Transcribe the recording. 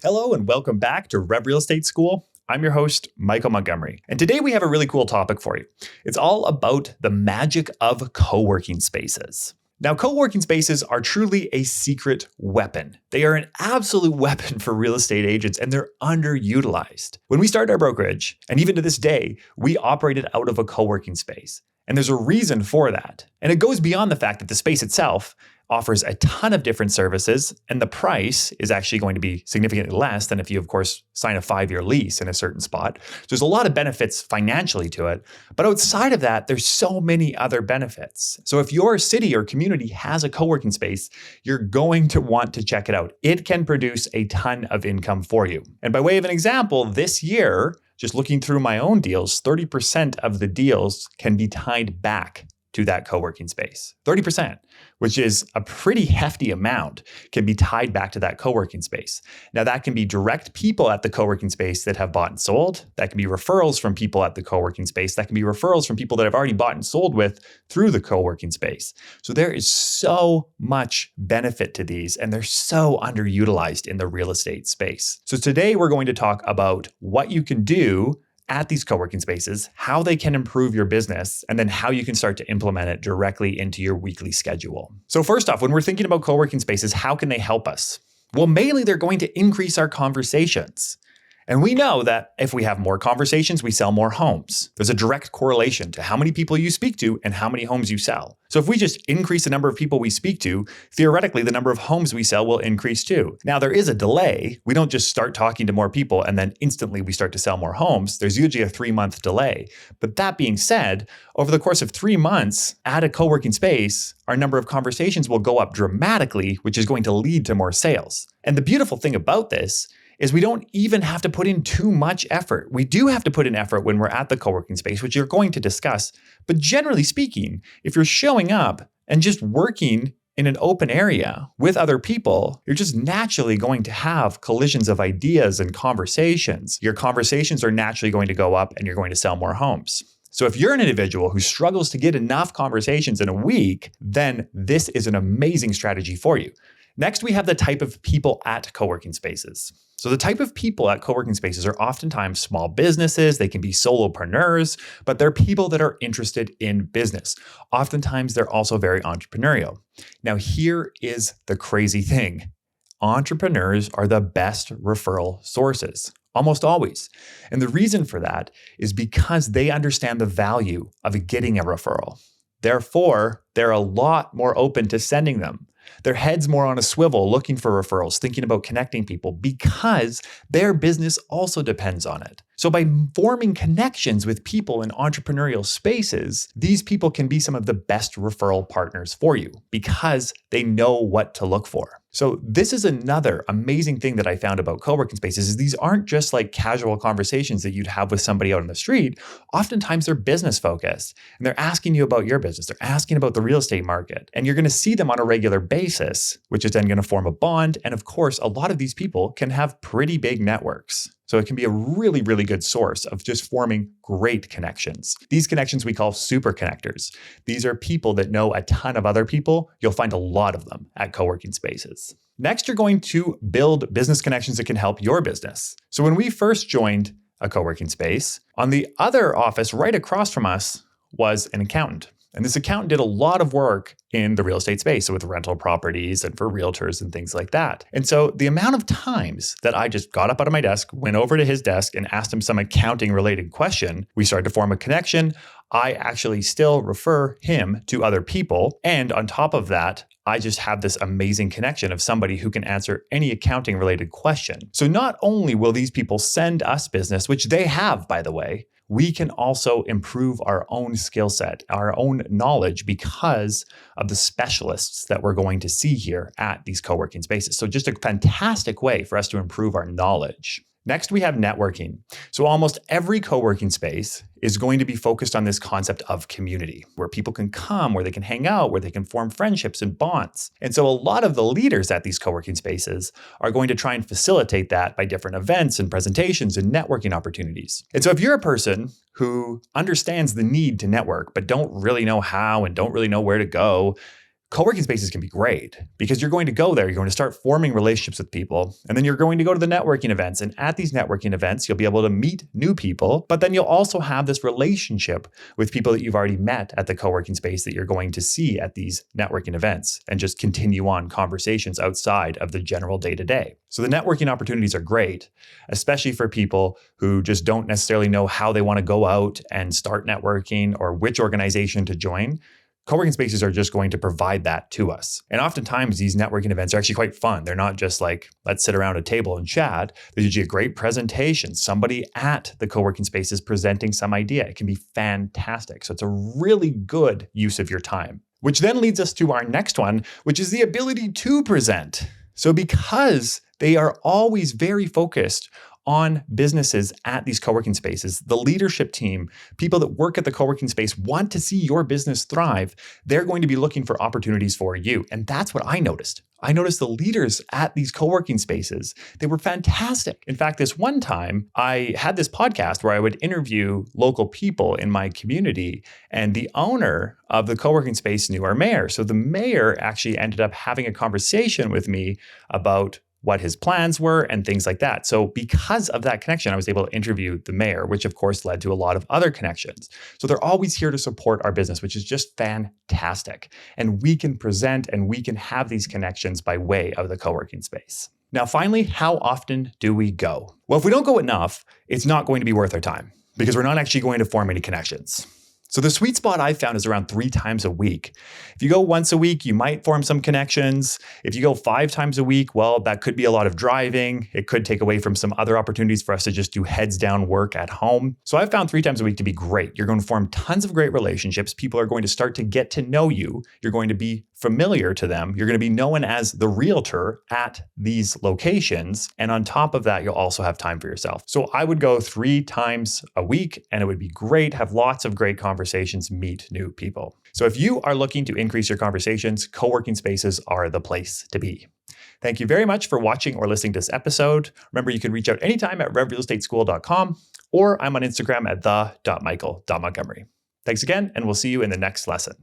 Hello and welcome back to Real Estate School. I'm your host, Michael Montgomery. And today we have a really cool topic for you. It's all about the magic of co-working spaces. Now, co-working spaces are truly a secret weapon. They are an absolute weapon for real estate agents and they're underutilized. When we started our brokerage, and even to this day, we operated out of a co-working space. And there's a reason for that. And it goes beyond the fact that the space itself offers a ton of different services, and the price is actually going to be significantly less than if you, of course, sign a 5-year lease in a certain spot. So there's a lot of benefits financially to it. But outside of that, there's so many other benefits. So if your city or community has a co-working space, you're going to want to check it out. It can produce a ton of income for you. And by way of an example, this year, just looking through my own deals, 30% of the deals can be tied back to that co-working space. 30%, which is a pretty hefty amount, can be tied back to that co-working space. Now that can be direct people at the co-working space that have bought and sold. That can be referrals from people at the co-working space. That can be referrals from people that have already bought and sold with through the co-working space. So there is so much benefit to these, and they're so underutilized in the real estate space. So today we're going to talk about what you can do at these co-working spaces, how they can improve your business, and then how you can start to implement it directly into your weekly schedule. So first off, when we're thinking about co-working spaces, how can they help us? Well, mainly they're going to increase our conversations. And we know that if we have more conversations, we sell more homes. There's a direct correlation to how many people you speak to and how many homes you sell. So if we just increase the number of people we speak to, theoretically, the number of homes we sell will increase too. Now, there is a delay. We don't just start talking to more people and then instantly we start to sell more homes. There's usually a 3-month delay. But that being said, over the course of 3 months at a co-working space, our number of conversations will go up dramatically, which is going to lead to more sales. And the beautiful thing about this is we don't even have to put in too much effort. We do have to put in effort when we're at the co-working space, which you're going to discuss. But generally speaking, if you're showing up and just working in an open area with other people, you're just naturally going to have collisions of ideas and conversations. Your conversations are naturally going to go up and you're going to sell more homes. So if you're an individual who struggles to get enough conversations in a week, then this is an amazing strategy for you. Next, we have the type of people at co-working spaces. So the type of people at co-working spaces are oftentimes small businesses. They can be solopreneurs, but they're people that are interested in business. Oftentimes, they're also very entrepreneurial. Now, here is the crazy thing. Entrepreneurs are the best referral sources, almost always. And the reason for that is because they understand the value of getting a referral. Therefore, they're a lot more open to sending them. Their head's more on a swivel looking for referrals, thinking about connecting people because their business also depends on it. So by forming connections with people in entrepreneurial spaces, these people can be some of the best referral partners for you because they know what to look for. So this is another amazing thing that I found about co-working spaces is these aren't just like casual conversations that you'd have with somebody out on the street. Oftentimes they're business focused and they're asking you about your business. They're asking about the real estate market and you're going to see them on a regular basis, which is then going to form a bond. And of course, a lot of these people can have pretty big networks. So it can be a really, really good source of just forming great connections. These connections we call super connectors. These are people that know a ton of other people. You'll find a lot of them at co-working spaces. Next, you're going to build business connections that can help your business. So when we first joined a co-working space, on the other office right across from us was an accountant. And this accountant did a lot of work in the real estate space, so with rental properties and for realtors and things like that. And so the amount of times that I just got up out of my desk, went over to his desk and asked him some accounting related question, we started to form a connection. I actually still refer him to other people. And on top of that, I just have this amazing connection of somebody who can answer any accounting related question. So not only will these people send us business, which they have, by the way, we can also improve our own skill set, our own knowledge because of the specialists that we're going to see here at these co-working spaces. So just a fantastic way for us to improve our knowledge. Next, we have networking. So almost every co-working space is going to be focused on this concept of community, where people can come, where they can hang out, where they can form friendships and bonds. And so a lot of the leaders at these co-working spaces are going to try and facilitate that by different events and presentations and networking opportunities. And so if you're a person who understands the need to network, but don't really know how and don't really know where to go, Co-working spaces can be great because you're going to go there, you're going to start forming relationships with people, and then you're going to go to the networking events. And at these networking events, you'll be able to meet new people, but then you'll also have this relationship with people that you've already met at the co-working space that you're going to see at these networking events and just continue on conversations outside of the general day-to-day. So the networking opportunities are great, especially for people who just don't necessarily know how they want to go out and start networking or which organization to join. Co-working spaces are just going to provide that to us. And oftentimes these networking events are actually quite fun. They're not just like, let's sit around a table and chat. There's usually a great presentation. Somebody at the co-working space is presenting some idea. It can be fantastic. So it's a really good use of your time, which then leads us to our next one, which is the ability to present. So because they are always very focused on businesses at these co-working spaces, the leadership team, people that work at the co-working space want to see your business thrive. They're going to be looking for opportunities for you. And that's what I noticed. I noticed the leaders at these co-working spaces, they were fantastic. In fact, this one time I had this podcast where I would interview local people in my community, and the owner of the co-working space knew our mayor. So the mayor actually ended up having a conversation with me about what his plans were and things like that. So because of that connection, I was able to interview the mayor, which of course led to a lot of other connections. So they're always here to support our business, which is just fantastic. And we can present and we can have these connections by way of the co-working space. Now, finally, how often do we go? Well, if we don't go enough, it's not going to be worth our time because we're not actually going to form any connections. So the sweet spot I found is around 3 times a week. If you go once a week, you might form some connections. If you go 5 times a week, well, that could be a lot of driving. It could take away from some other opportunities for us to just do heads down work at home. So I've found 3 times a week to be great. You're going to form tons of great relationships. People are going to start to get to know you. You're going to be familiar to them. You're going to be known as the realtor at these locations. And on top of that, you'll also have time for yourself. So I would go 3 times a week and it would be great. Have lots of great conversations, meet new people. So if you are looking to increase your conversations, co-working spaces are the place to be. Thank you very much for watching or listening to this episode. Remember, you can reach out anytime at revrealestateschool.com, or I'm on Instagram at the.michael.montgomery. Thanks again, and we'll see you in the next lesson.